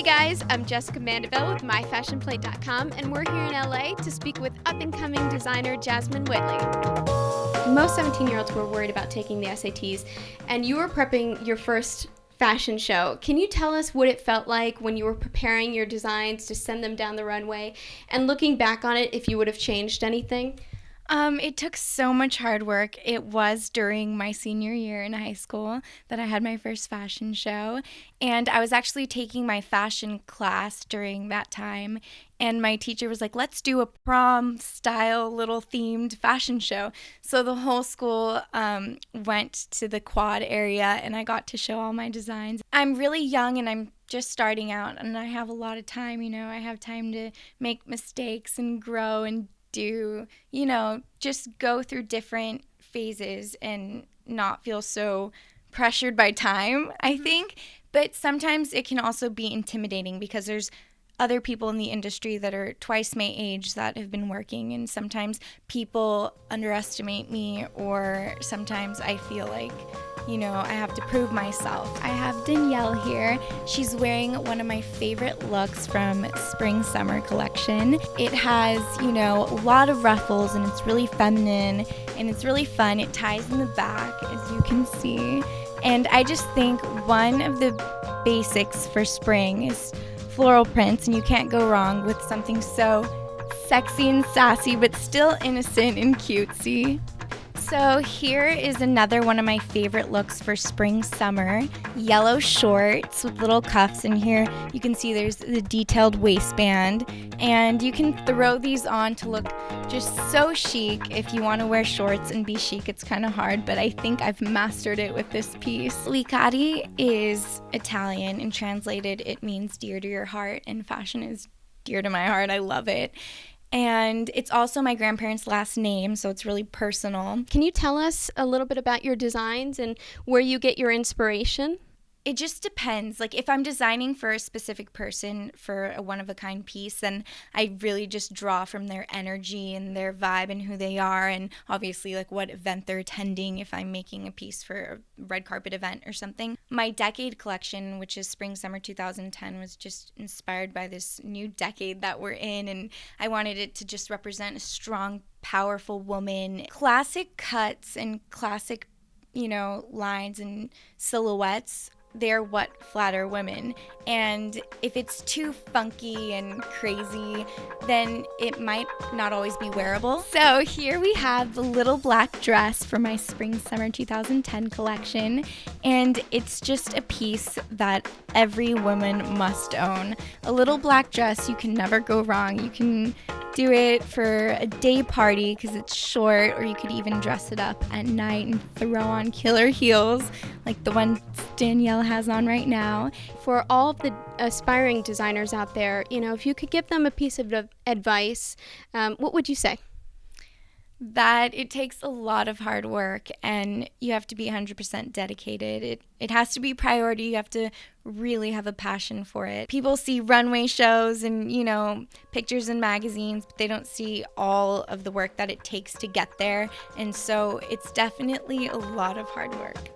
guys, I'm Jessica Mandeville with MyFashionPlate.com, and we're here in LA to speak with up-and-coming designer Jazmin Whitley. Most 17-year-olds were worried about taking the SATs, and you were prepping your first fashion show. Can you tell us what it felt like when you were preparing your designs to send them down the runway, and looking back on it, if you would have changed anything? It took so much hard work. It was during my senior year in high school that I had my first fashion show, and I was actually taking my fashion class during that time, and my teacher was like, let's do a prom style little themed fashion show. So the whole school went to the quad area, and I got to show all my designs. I'm really young and I'm just starting out, and I have a lot of time, I have time to make mistakes and grow and do, just go through different phases and not feel so pressured by time, I think. But sometimes it can also be intimidating because there's other people in the industry that are twice my age that have been working, and sometimes people underestimate me, or sometimes I feel like I have to prove myself. I have Danielle here. She's wearing one of my favorite looks from Spring Summer collection. It has, a lot of ruffles, and it's really feminine and it's really fun. It ties in the back, as you can see. And I just think one of the basics for spring is floral prints, and you can't go wrong with something so sexy and sassy but still innocent and cutesy. So here is another one of my favorite looks for spring summer. Yellow shorts with little cuffs, and here you can see there's the detailed waistband, and you can throw these on to look just so chic. If you want to wear shorts and be chic, it's kind of hard, but I think I've mastered it with this piece. Li Cari is Italian, and translated it means dear to your heart, and fashion is dear to my heart. I love it. And it's also my grandparents' last name, so it's really personal. Can you tell us a little bit about your designs and where you get your inspiration? It just depends. Like, if I'm designing for a specific person for a one-of-a-kind piece, then I really just draw from their energy and their vibe and who they are, and obviously like what event they're attending if I'm making a piece for a red carpet event or something. My decade collection, which is spring summer 2010, was just inspired by this new decade that we're in, and I wanted it to just represent a strong, powerful woman. Classic cuts and classic, lines and silhouettes, they're what flatter women. And if it's too funky and crazy, then it might not always be wearable. So here we have the little black dress for my spring summer 2010 collection, and it's just a piece that every woman must own. A little black dress, you can never go wrong. You can do it for a day party because it's short, or you could even dress it up at night and throw on killer heels like the one Danielle has on right now. For all of the aspiring designers out there, if you could give them a piece of advice, what would you say? That it takes a lot of hard work, and you have to be 100% dedicated. It has to be priority. You have to really have a passion for it. People see runway shows and, pictures in magazines, but they don't see all of the work that it takes to get there. And so it's definitely a lot of hard work.